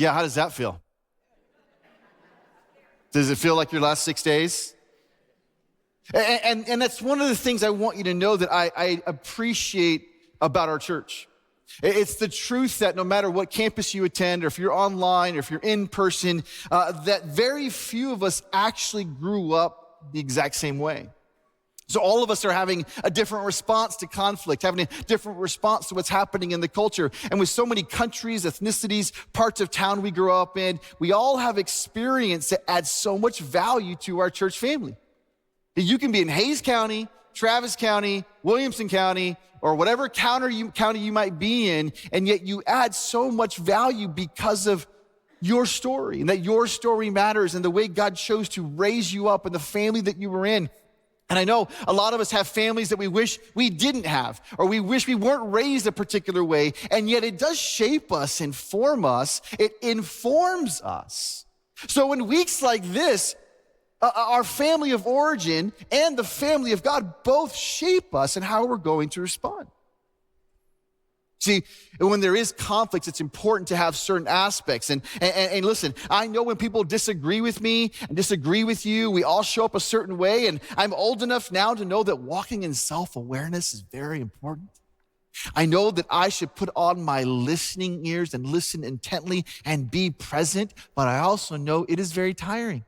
Yeah, how does that feel? Does it feel like your last 6 days? And that's one of the things I want you to know that I appreciate about our church. It's the truth that no matter what campus you attend, or if you're online, or if you're in person, that very few of us actually grew up the exact same way. So all of us are having a different response to conflict, having a different response to what's happening in the culture. And with so many countries, ethnicities, parts of town we grew up in, we all have experience that adds so much value to our church family. You can be in Hayes County, Travis County, Williamson County, or whatever county you might be in, and yet you add so much value because of your story, and that your story matters, and the way God chose to raise you up and the family that you were in. And I know a lot of us have families that we wish we didn't have, or we wish we weren't raised a particular way, and yet it does shape us and form us. It informs us. So in weeks like this, our family of origin and the family of God both shape us and how we're going to respond. See, when there is conflict, it's important to have certain aspects. And listen, I know when people disagree with me and disagree with you, we all show up a certain way. And I'm old enough now to know that walking in self-awareness is very important. I know that I should put on my listening ears and listen intently and be present, but I also know it is very tiring.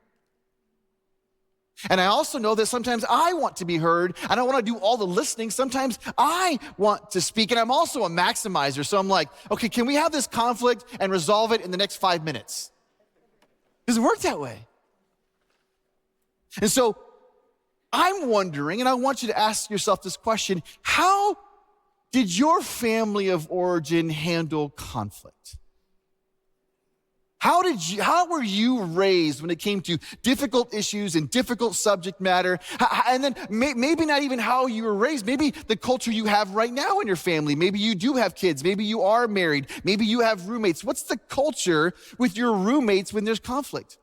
And I also know that sometimes I want to be heard. I don't want to do all the listening. Sometimes I want to speak, and I'm also a maximizer. So I'm like, okay, can we have this conflict and resolve it in the next 5 minutes? Does it work that way? And so I'm wondering, and I want you to ask yourself this question: how did your family of origin handle conflict? How were you raised when it came to difficult issues and difficult subject matter? And then maybe not even how you were raised, maybe the culture you have right now in your family. Maybe you do have kids. Maybe you are married. Maybe you have roommates. What's the culture with your roommates when there's conflict?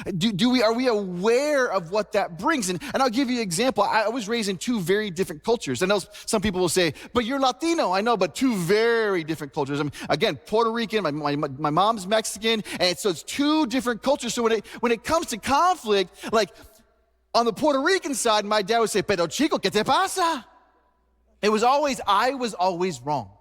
Are we aware of what that brings? And I'll give you an example. I was raised in two very different cultures. I know some people will say, but you're Latino. I know, but two very different cultures. I mean, again, Puerto Rican, my mom's Mexican, and so it's two different cultures. So when it comes to conflict, like on the Puerto Rican side, my dad would say, pero chico, ¿qué te pasa? I was always wrong.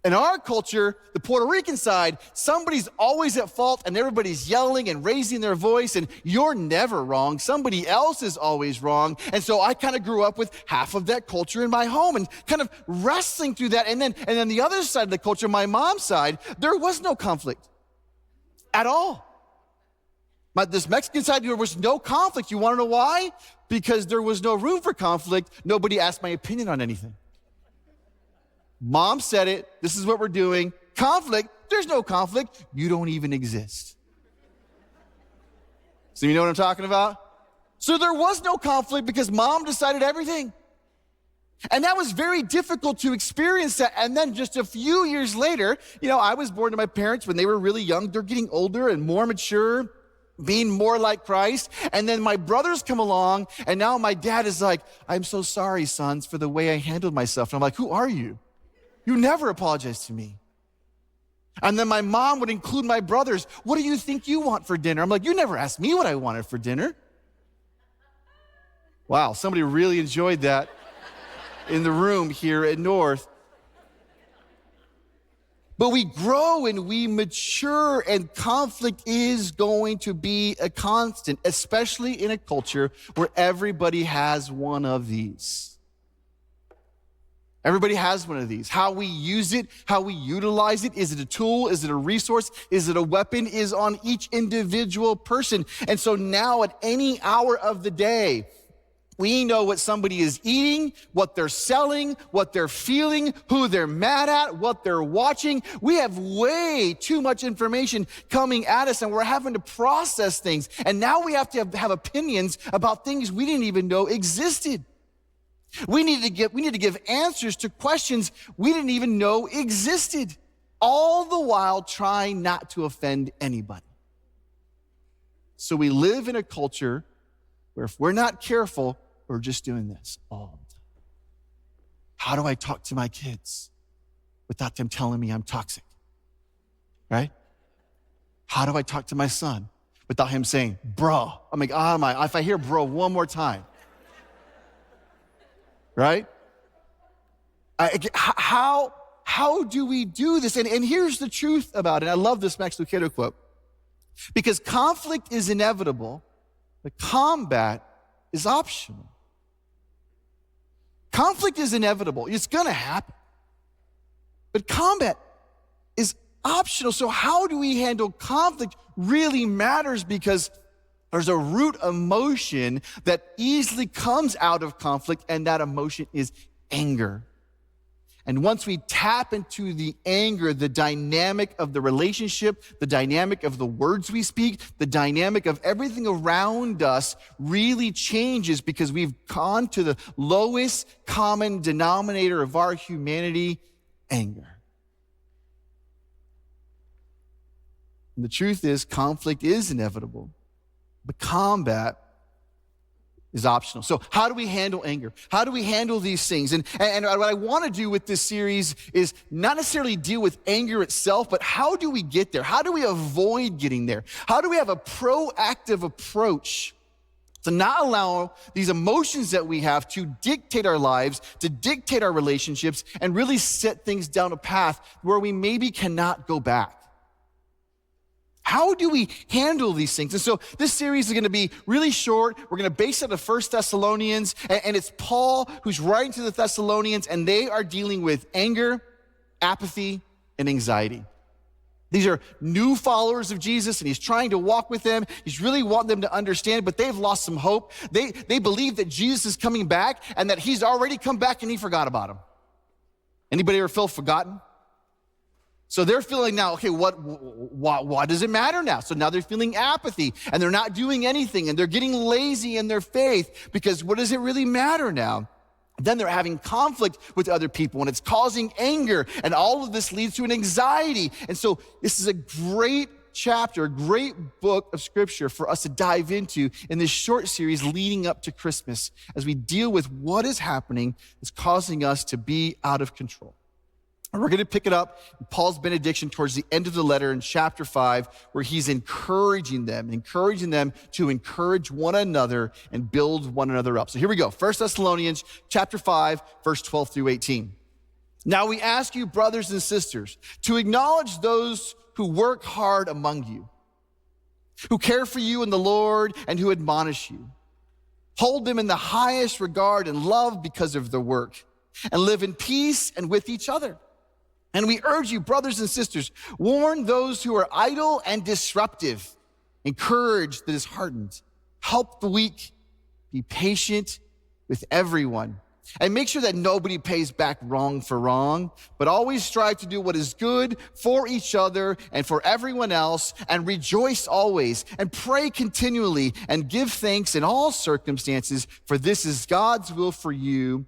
In our culture, the Puerto Rican side, somebody's always at fault and everybody's yelling and raising their voice, and you're never wrong. Somebody else is always wrong. And so I kind of grew up with half of that culture in my home and kind of wrestling through that. And then the other side of the culture, my mom's side, there was no conflict at all. This Mexican side, there was no conflict. You want to know why? Because there was no room for conflict. Nobody asked my opinion on anything. Mom said it. This is what we're doing. Conflict, there's no conflict. You don't even exist. So you know what I'm talking about? So there was no conflict because mom decided everything. And that was very difficult to experience that. And then just a few years later, I was born to my parents when they were really young. They're getting older and more mature, being more like Christ. And then my brothers come along, and now my dad is like, I'm so sorry, sons, for the way I handled myself. And I'm like, who are you? You never apologize to me. And then my mom would include my brothers. What do you think you want for dinner? I'm like, you never asked me what I wanted for dinner. Wow, somebody really enjoyed that in the room here at North. But we grow and we mature, and conflict is going to be a constant, especially in a culture where everybody has one of these. Everybody has one of these. How we use it, how we utilize it, is it a tool, is it a resource, is it a weapon, is on each individual person. And so now at any hour of the day, we know what somebody is eating, what they're selling, what they're feeling, who they're mad at, what they're watching. We have way too much information coming at us, and we're having to process things. And now we have to have opinions about things we didn't even know existed. We need to give answers to questions we didn't even know existed, all the while trying not to offend anybody. So we live in a culture where if we're not careful, we're just doing this all the time. How do I talk to my kids without them telling me I'm toxic? Right? How do I talk to my son without him saying, bro? I'm like, if I hear bro one more time, right? How do we do this? And here's the truth about it. I love this Max Lucado quote. Because conflict is inevitable, but combat is optional. Conflict is inevitable. It's going to happen. But combat is optional. So how do we handle conflict really matters, because there's a root emotion that easily comes out of conflict, and that emotion is anger. And once we tap into the anger, the dynamic of the relationship, the dynamic of the words we speak, the dynamic of everything around us really changes, because we've gone to the lowest common denominator of our humanity, anger. And the truth is, conflict is inevitable, but combat is optional. So how do we handle anger? How do we handle these things? And what I want to do with this series is not necessarily deal with anger itself, but how do we get there? How do we avoid getting there? How do we have a proactive approach to not allow these emotions that we have to dictate our lives, to dictate our relationships, and really set things down a path where we maybe cannot go back? How do we handle these things? And so this series is going to be really short. We're going to base it on 1 Thessalonians, and it's Paul who's writing to the Thessalonians, and they are dealing with anger, apathy, and anxiety. These are new followers of Jesus, and he's trying to walk with them. He's really wanting them to understand, but they've lost some hope. They believe that Jesus is coming back, and that he's already come back and he forgot about them. Anybody ever feel forgotten? So they're feeling now, okay, what does it matter now? So now they're feeling apathy, and they're not doing anything, and they're getting lazy in their faith, because what does it really matter now? Then they're having conflict with other people, and it's causing anger, and all of this leads to an anxiety. And so this is a great chapter, a great book of scripture for us to dive into in this short series leading up to Christmas, as we deal with what is happening that's causing us to be out of control. And we're going to pick it up in Paul's benediction towards the end of the letter in chapter 5, where he's encouraging them to encourage one another and build one another up. So here we go. 1 Thessalonians chapter 5, verse 12 through 18. Now we ask you, brothers and sisters, to acknowledge those who work hard among you, who care for you in the Lord and who admonish you. Hold them in the highest regard and love because of their work, and live in peace and with each other. And we urge you, brothers and sisters, warn those who are idle and disruptive. Encourage the disheartened. Help the weak. Be patient with everyone. And make sure that nobody pays back wrong for wrong, but always strive to do what is good for each other and for everyone else, and rejoice always, and pray continually, and give thanks in all circumstances, for this is God's will for you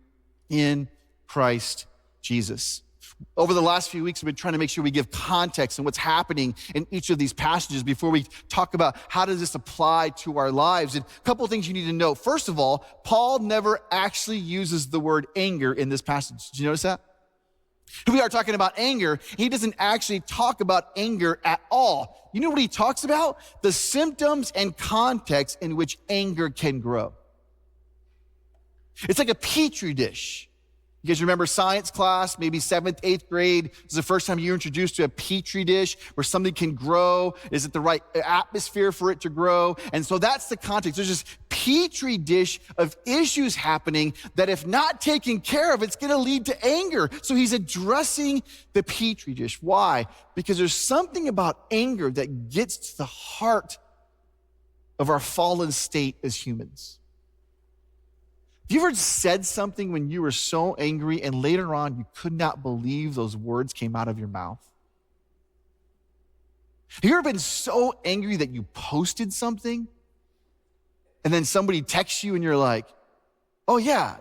in Christ Jesus. Over the last few weeks, we've been trying to make sure we give context and what's happening in each of these passages before we talk about how does this apply to our lives. And a couple of things you need to know. First of all, Paul never actually uses the word anger in this passage. Did you notice that? We are talking about anger. He doesn't actually talk about anger at all. You know what he talks about? The symptoms and context in which anger can grow. It's like a petri dish. You guys remember science class, maybe 7th, 8th grade? This is the first time you were introduced to a petri dish where something can grow. Is it the right atmosphere for it to grow? And so that's the context. There's this petri dish of issues happening that, if not taken care of, it's going to lead to anger. So he's addressing the petri dish. Why? Because there's something about anger that gets to the heart of our fallen state as humans. Have you ever said something when you were so angry and later on you could not believe those words came out of your mouth? Have you ever been so angry that you posted something and then somebody texts you and you're like, oh yeah.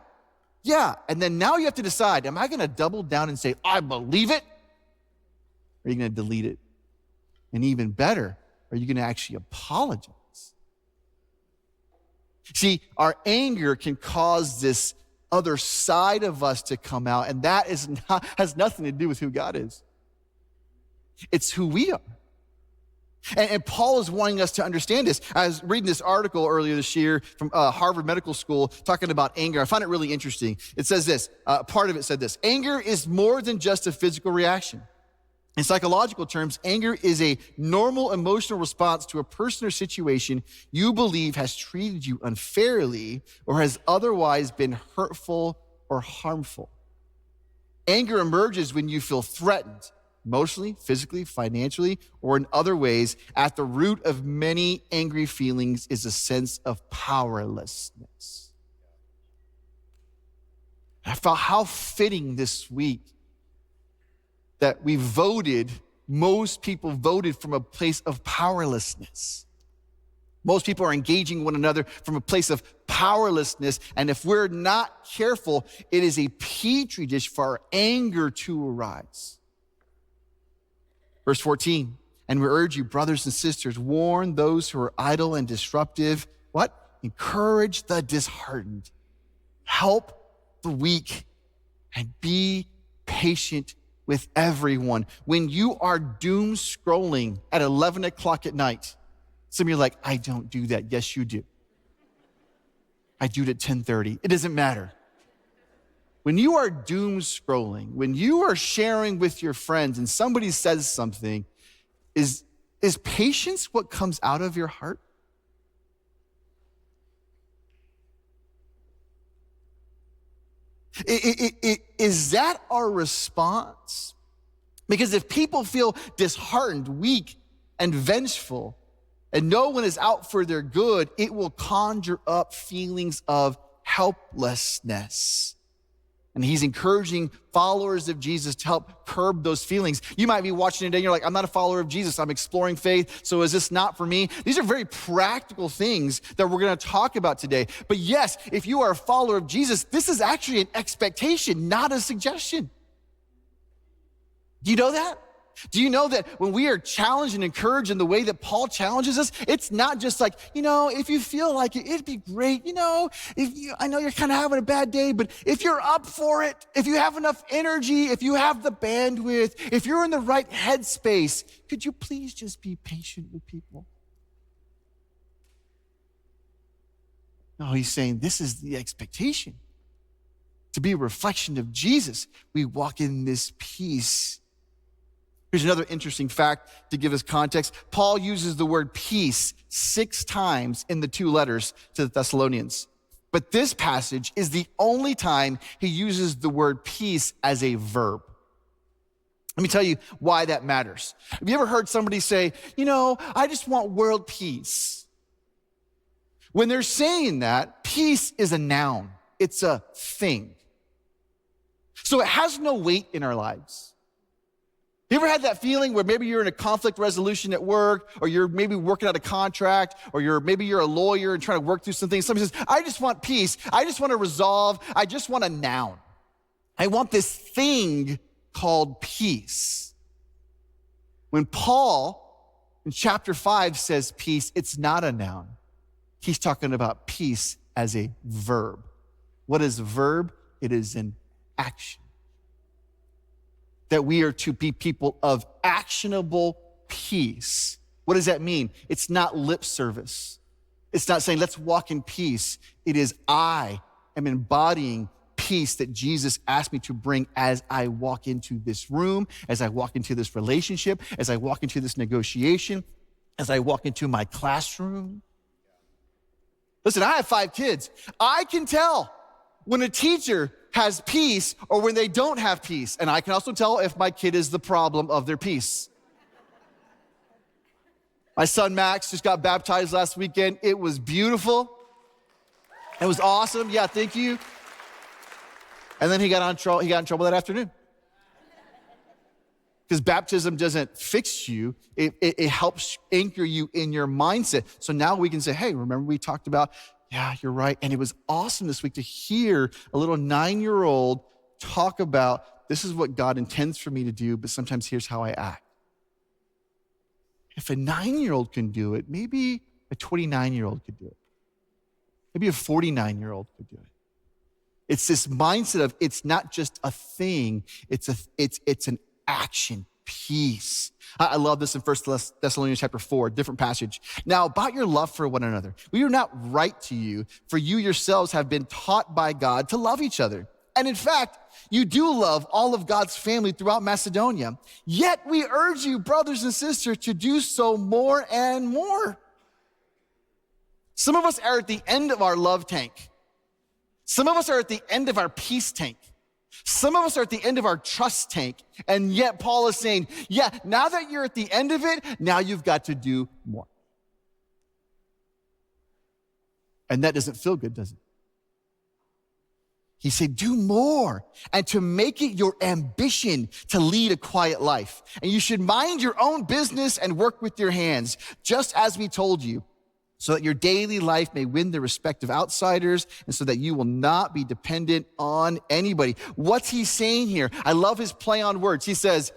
And then now you have to decide, am I going to double down and say, I believe it? Or are you going to delete it? And even better, are you going to actually apologize? See, our anger can cause this other side of us to come out, and that has nothing to do with who God is. It's who we are. And Paul is wanting us to understand this. I was reading this article earlier this year from Harvard Medical School talking about anger. I find it really interesting. It says this, part of it said this: anger is more than just a physical reaction. In psychological terms, anger is a normal emotional response to a person or situation you believe has treated you unfairly or has otherwise been hurtful or harmful. Anger emerges when you feel threatened, emotionally, physically, financially, or in other ways. At the root of many angry feelings is a sense of powerlessness. I felt how fitting this week that most people voted from a place of powerlessness. Most people are engaging one another from a place of powerlessness. And if we're not careful, it is a petri dish for our anger to arise. Verse 14, and we urge you, brothers and sisters, warn those who are idle and disruptive. What? Encourage the disheartened. Help the weak and be patient with everyone. When you are doom scrolling at 11 o'clock at night, some of you are like, I don't do that. Yes, you do. I do it at 10:30. It doesn't matter. When you are doom scrolling, when you are sharing with your friends and somebody says something, is patience what comes out of your heart? Is that our response? Because if people feel disheartened, weak, and vengeful, and no one is out for their good, it will conjure up feelings of helplessness. And he's encouraging followers of Jesus to help curb those feelings. You might be watching today and you're like, I'm not a follower of Jesus. I'm exploring faith. So is this not for me? These are very practical things that we're going to talk about today. But yes, if you are a follower of Jesus, this is actually an expectation, not a suggestion. Do you know that? Do you know that when we are challenged and encouraged in the way that Paul challenges us, it's not just like, if you feel like it, it'd be great. I know you're kind of having a bad day, but if you're up for it, if you have enough energy, if you have the bandwidth, if you're in the right headspace, could you please just be patient with people? No, he's saying this is the expectation. To be a reflection of Jesus, we walk in this peace. Here's another interesting fact to give us context. Paul uses the word peace 6 times in the 2 letters to the Thessalonians. But this passage is the only time he uses the word peace as a verb. Let me tell you why that matters. Have you ever heard somebody say, I just want world peace? When they're saying that, peace is a noun. It's a thing. So it has no weight in our lives. You ever had that feeling where maybe you're in a conflict resolution at work, or you're maybe working out a contract, or maybe you're a lawyer and trying to work through some things. Somebody says, I just want peace. I just want to resolve. I just want a noun. I want this thing called peace. When Paul in chapter 5 says peace, it's not a noun. He's talking about peace as a verb. What is a verb? It is an action. That we are to be people of actionable peace. What does that mean? It's not lip service. It's not saying, let's walk in peace. It is I am embodying peace that Jesus asked me to bring as I walk into this room, as I walk into this relationship, as I walk into this negotiation, as I walk into my classroom. Listen, I have 5 kids. I can tell when a teacher has peace or when they don't have peace. And I can also tell if my kid is the problem of their peace. My son Max just got baptized last weekend. It was beautiful. It was awesome. Yeah, thank you. And then he got in trouble that afternoon. Because baptism doesn't fix you. It helps anchor you in your mindset. So now we can say, hey, remember we talked about, yeah, you're right. And it was awesome this week to hear a little 9-year-old talk about, this is what God intends for me to do, but sometimes here's how I act. If a 9-year-old can do it, maybe a 29-year-old could do it. Maybe a 49-year-old could do it. It's this mindset of it's not just a thing, it's an action. peace. I love this in 1 Thessalonians chapter 4, different passage. Now, about your love for one another, we do not write to you, for you yourselves have been taught by God to love each other. And in fact, you do love all of God's family throughout Macedonia. Yet we urge you, brothers and sisters, to do so more and more. Some of us are at the end of our love tank. Some of us are at the end of our peace tank. Some of us are at the end of our trust tank. And yet Paul is saying, yeah, now that you're at the end of it, now you've got to do more. And that doesn't feel good, does it? He said, do more, and to make it your ambition to lead a quiet life. And you should mind your own business and work with your hands, just as we told you, so that your daily life may win the respect of outsiders and so that you will not be dependent on anybody. What's he saying here? I love his play on words. He says,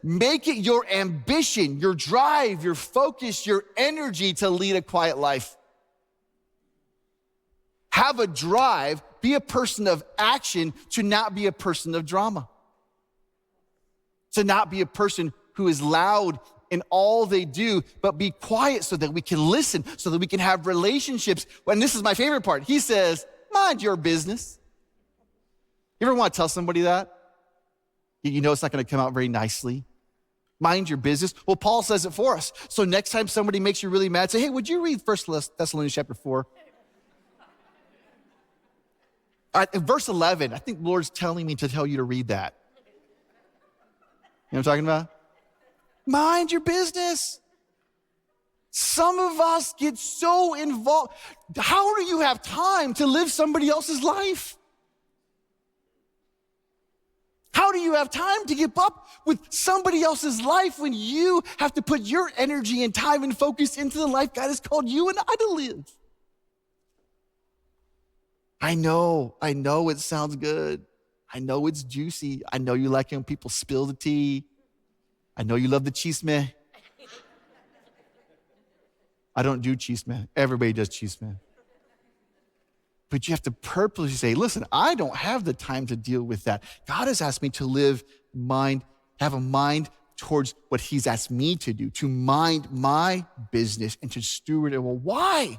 make it your ambition, your drive, your focus, your energy to lead a quiet life. Have a drive, be a person of action, to not be a person of drama. To not be a person who is loud in all they do, but be quiet so that we can listen, so that we can have relationships. And this is my favorite part. He says, mind your business. You ever want to tell somebody that? You know it's not going to come out very nicely. Mind your business. Well, Paul says it for us. So next time somebody makes you really mad, say, hey, would you read 1 Thessalonians chapter 4? In verse 11, I think the Lord's telling me to tell you to read that. You know what I'm talking about? Mind your business. Some of us get so involved. How do you have time to live somebody else's life? How do you have time to keep up with somebody else's life when you have to put your energy and time and focus into the life God has called you and I to live? I know it sounds good. I know it's juicy. I know you like when people spill the tea. I know you love the chisme. I don't do chisme. Everybody does chisme. But you have to purposely say, listen, I don't have the time to deal with that. God has asked me to have a mind towards what he's asked me to do, to mind my business and to steward it. Well, why?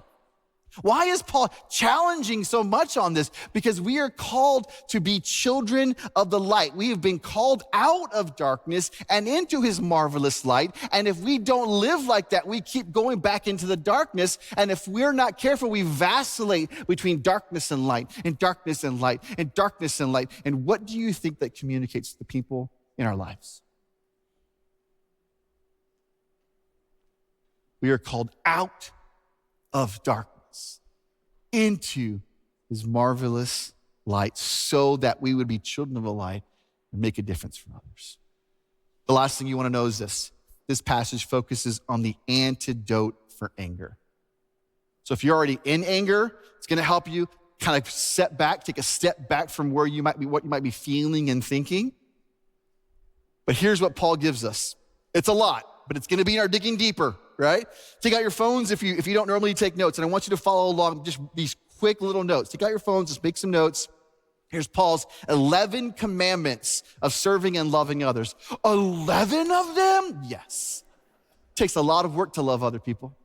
Why is Paul challenging so much on this? Because we are called to be children of the light. We have been called out of darkness and into his marvelous light. And if we don't live like that, we keep going back into the darkness. And if we're not careful, we vacillate between darkness and light and darkness and light and darkness and light. And what do you think that communicates to the people in our lives? We are called out of darkness into his marvelous light so that we would be children of the light and make a difference for others. The last thing you want to know is this. This passage focuses on the antidote for anger. So if you're already in anger, it's going to help you kind of take a step back from where you might be, what you might be feeling and thinking. But here's what Paul gives us. It's a lot, but it's going to be in our digging deeper. Right? Take out your phones if you don't normally take notes. And I want you to follow along just these quick little notes. Take out your phones, just make some notes. Here's Paul's 11 commandments of serving and loving others. 11 of them? Yes. Takes a lot of work to love other people.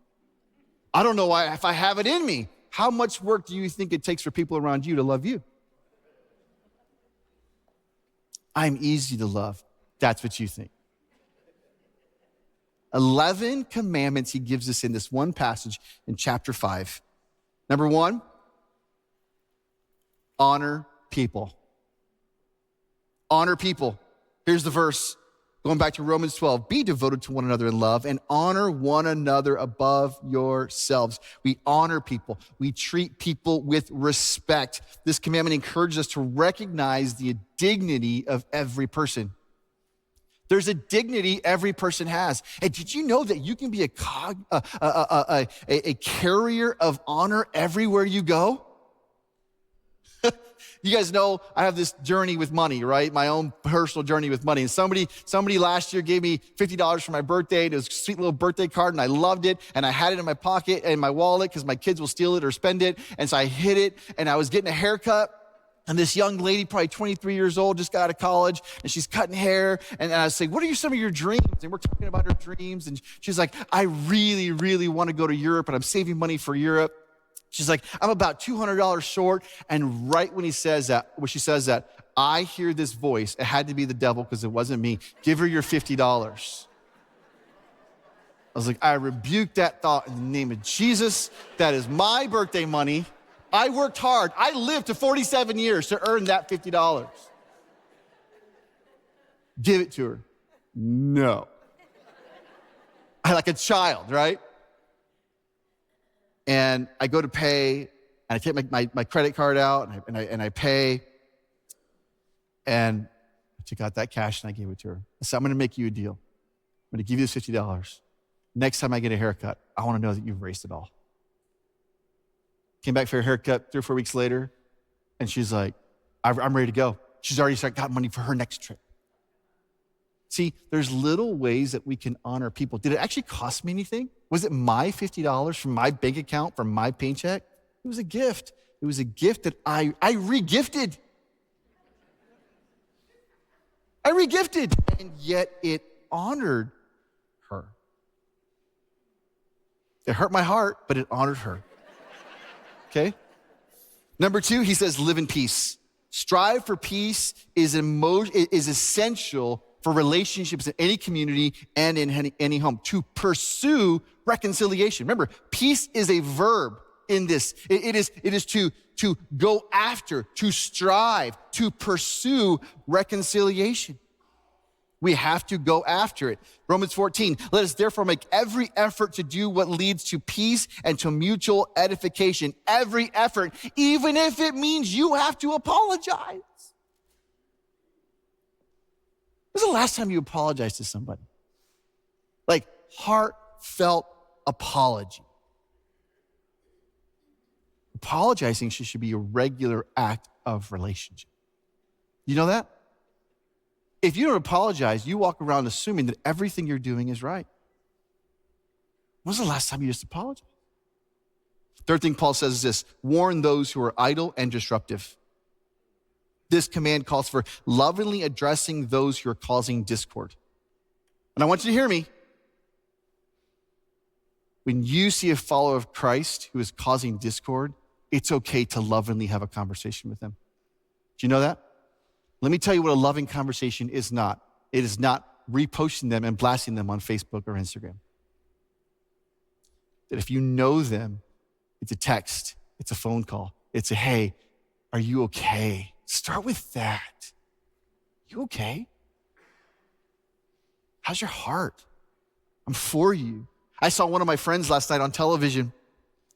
I don't know if I have it in me. How much work do you think it takes for people around you to love you? I'm easy to love. That's what you think. 11 commandments he gives us in this one passage in chapter 5. Number 1, honor people. Honor people. Here's the verse, going back to Romans 12. Be devoted to one another in love and honor one another above yourselves. We honor people. We treat people with respect. This commandment encourages us to recognize the dignity of every person. There's a dignity every person has. And did you know that you can be a carrier of honor everywhere you go? You guys know I have this journey with money, right? My own personal journey with money. And somebody last year gave me $50 for my birthday. It was a sweet little birthday card, and I loved it. And I had it in my pocket and my wallet because my kids will steal it or spend it. And so I hid it, and I was getting a haircut. And this young lady, probably 23 years old, just got out of college, and she's cutting hair. And I say, what are some of your dreams? And we're talking about her dreams. And she's like, I really, really want to go to Europe, and I'm saving money for Europe. She's like, I'm about $200 short. And right when she says that, I hear this voice. It had to be the devil because it wasn't me. Give her your $50. I was like, I rebuke that thought in the name of Jesus. That is my birthday money. I worked hard. I lived to 47 years to earn that $50. Give it to her. No. I like a child, right? And I go to pay, and I take my credit card out, and I pay. And I took out that cash, and I gave it to her. I said, I'm going to make you a deal. I'm going to give you this $50. Next time I get a haircut, I want to know that you've erased it all. Came back for a haircut 3 or 4 weeks later, and she's like, I'm ready to go. She's already got money for her next trip. See, there's little ways that we can honor people. Did it actually cost me anything? Was it my $50 from my bank account, from my paycheck? It was a gift. It was a gift that I re-gifted. I re-gifted, and yet it honored her. It hurt my heart, but it honored her. Okay? Number 2, he says, live in peace. Strive for peace is essential for relationships in any community and in any home. To pursue reconciliation. Remember, peace is a verb in this. It is to go after, to strive, to pursue reconciliation. We have to go after it. Romans 14, let us therefore make every effort to do what leads to peace and to mutual edification. Every effort, even if it means you have to apologize. When was the last time you apologized to somebody? Like heartfelt apology. Apologizing should be a regular act of relationship. You know that? If you don't apologize, you walk around assuming that everything you're doing is right. When was the last time you just apologized? Third thing Paul says is this: warn those who are idle and disruptive. This command calls for lovingly addressing those who are causing discord. And I want you to hear me. When you see a follower of Christ who is causing discord, it's okay to lovingly have a conversation with them. Do you know that? Let me tell you what a loving conversation is not. It is not reposting them and blasting them on Facebook or Instagram. That if you know them, it's a text, it's a phone call, it's a, hey, are you okay? Start with that. You okay? How's your heart? I'm for you. I saw one of my friends last night on television.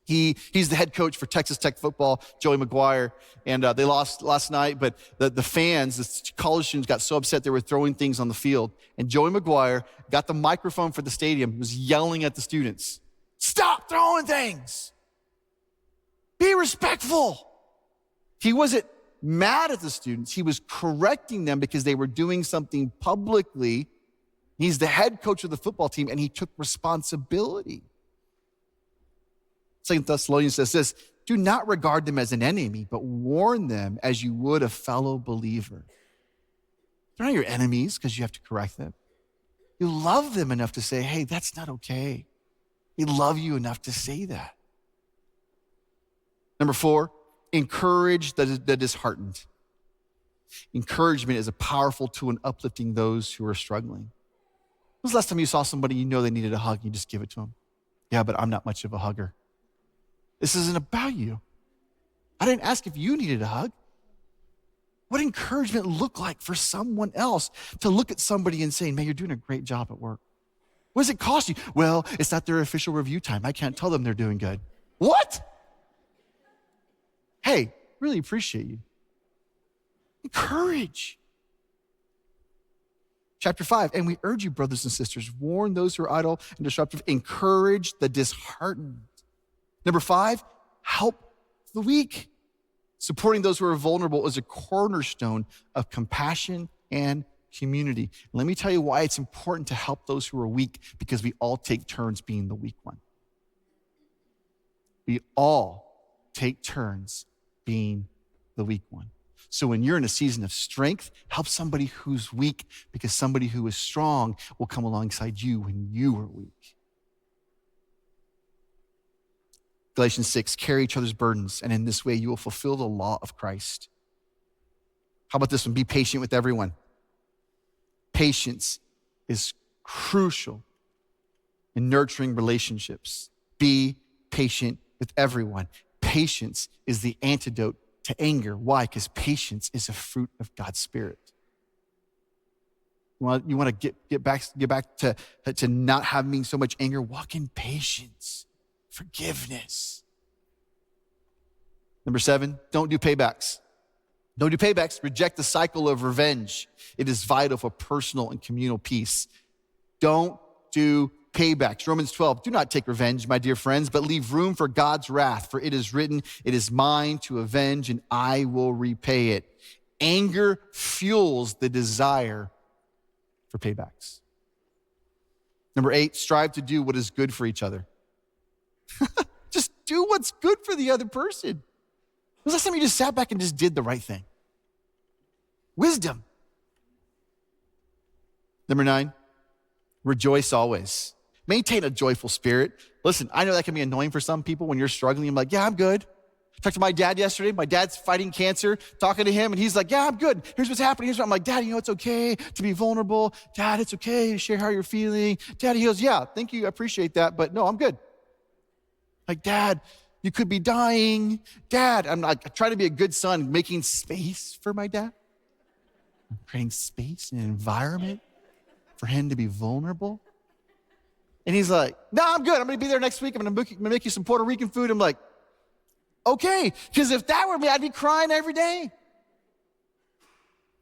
He's the head coach for Texas Tech football, Joey McGuire, and they lost last night, but the fans, the college students got so upset they were throwing things on the field, and Joey McGuire got the microphone for the stadium, was yelling at the students, stop throwing things. Be respectful. He wasn't mad at the students. He was correcting them because they were doing something publicly. He's the head coach of the football team, and he took responsibility. 2 Thessalonians says this: do not regard them as an enemy, but warn them as you would a fellow believer. They're not your enemies because you have to correct them. You love them enough to say, hey, that's not okay. We love you enough to say that. Number 4, encourage the disheartened. Encouragement is a powerful tool in uplifting those who are struggling. When was the last time you saw somebody you know they needed a hug and you just give it to them? Yeah, but I'm not much of a hugger. This isn't about you. I didn't ask if you needed a hug. What encouragement look like for someone else to look at somebody and say, man, you're doing a great job at work? What does it cost you? Well, it's not their official review time. I can't tell them they're doing good. What? Hey, really appreciate you. Encourage. Chapter 5, and we urge you, brothers and sisters, warn those who are idle and disruptive, encourage the disheartened. Number 5, help the weak. Supporting those who are vulnerable is a cornerstone of compassion and community. Let me tell you why it's important to help those who are weak, because we all take turns being the weak one. We all take turns being the weak one. So when you're in a season of strength, help somebody who's weak, because somebody who is strong will come alongside you when you are weak. Galatians 6, carry each other's burdens, and in this way you will fulfill the law of Christ. How about this one? Be patient with everyone. Patience is crucial in nurturing relationships. Be patient with everyone. Patience is the antidote to anger. Why? Because patience is a fruit of God's Spirit. You want to get back to not having so much anger? Walk in patience, forgiveness. Number 7, don't do paybacks. Don't do paybacks. Reject the cycle of revenge. It is vital for personal and communal peace. Don't do paybacks. Romans 12, do not take revenge, my dear friends, but leave room for God's wrath. For it is written, it is mine to avenge and I will repay it. Anger fuels the desire for paybacks. Number 8, strive to do what is good for each other. Just do what's good for the other person. When was the last time you just sat back and just did the right thing? Wisdom. Number 9, rejoice always. Maintain a joyful spirit. Listen, I know that can be annoying for some people when you're struggling. I'm like, yeah, I'm good. I talked to my dad yesterday. My dad's fighting cancer, talking to him, and he's like, yeah, I'm good. Here's what's happening. I'm like, Dad, it's okay to be vulnerable. Dad, it's okay to share how you're feeling. Dad, he goes, yeah, thank you. I appreciate that, but no, I'm good. Like, Dad, you could be dying. Dad, I'm trying to be a good son, making space for my dad. I'm creating space and an environment for him to be vulnerable. And he's like, no, I'm good. I'm going to be there next week. I'm going to make you some Puerto Rican food. I'm like, okay. Because if that were me, I'd be crying every day.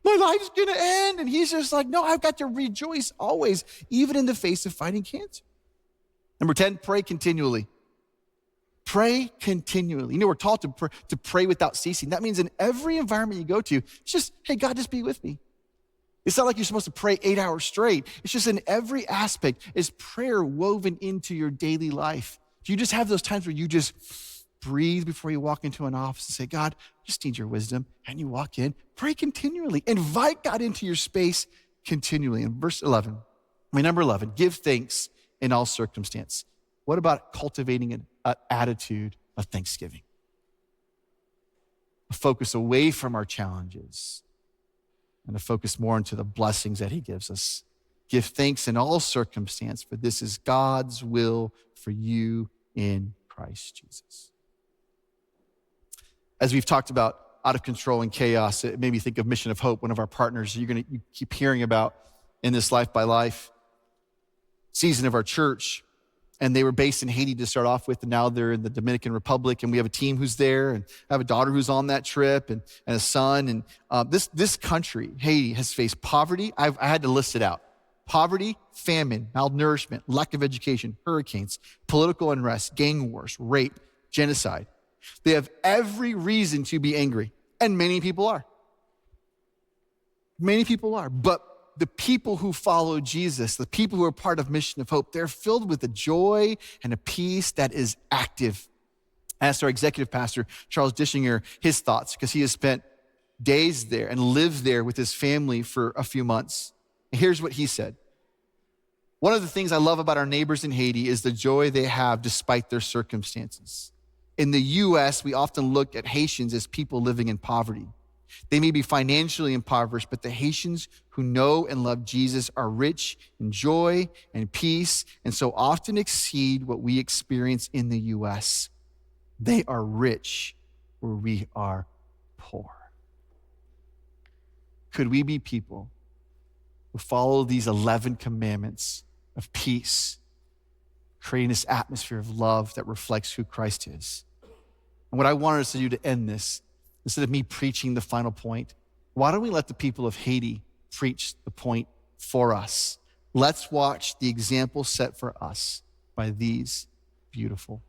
My life's going to end. And he's just like, no, I've got to rejoice always, even in the face of fighting cancer. Number 10, pray continually. Pray continually. We're taught to pray without ceasing. That means in every environment you go to, it's just, hey, God, just be with me. It's not like you're supposed to pray 8 hours straight. It's just in every aspect is prayer woven into your daily life. Do you just have those times where you just breathe before you walk into an office and say, God, I just need your wisdom. And you walk in, pray continually. Invite God into your space continually. In number 11, give thanks in all circumstance. What about cultivating an attitude of thanksgiving? A focus away from our challenges and to focus more into the blessings that he gives us. Give thanks in all circumstance, for this is God's will for you in Christ Jesus. As we've talked about out of control and chaos, it made me think of Mission of Hope, one of our partners you keep hearing about in this Life by Life season of our church. And they were based in Haiti to start off with, and now they're in the Dominican Republic, and we have a team who's there, and I have a daughter who's on that trip, and a son. And this country, Haiti, has faced poverty. I had to list it out. Poverty, famine, malnourishment, lack of education, hurricanes, political unrest, gang wars, rape, genocide. They have every reason to be angry, and many people are. Many people are, but the people who follow Jesus, the people who are part of Mission of Hope, they're filled with a joy and a peace that is active. I asked our executive pastor, Charles Dishinger, his thoughts, because he has spent days there and lived there with his family for a few months. And here's what he said. One of the things I love about our neighbors in Haiti is the joy they have despite their circumstances. In the U.S., we often look at Haitians as people living in poverty. They may be financially impoverished, but the Haitians who know and love Jesus are rich in joy and peace, and so often exceed what we experience in the U.S. They are rich where we are poor. Could we be people who follow these 11 commandments of peace, creating this atmosphere of love that reflects who Christ is? And what I wanted us to do to end this, instead of me preaching the final point, why don't we let the people of Haiti preach the point for us? Let's watch the example set for us by these beautiful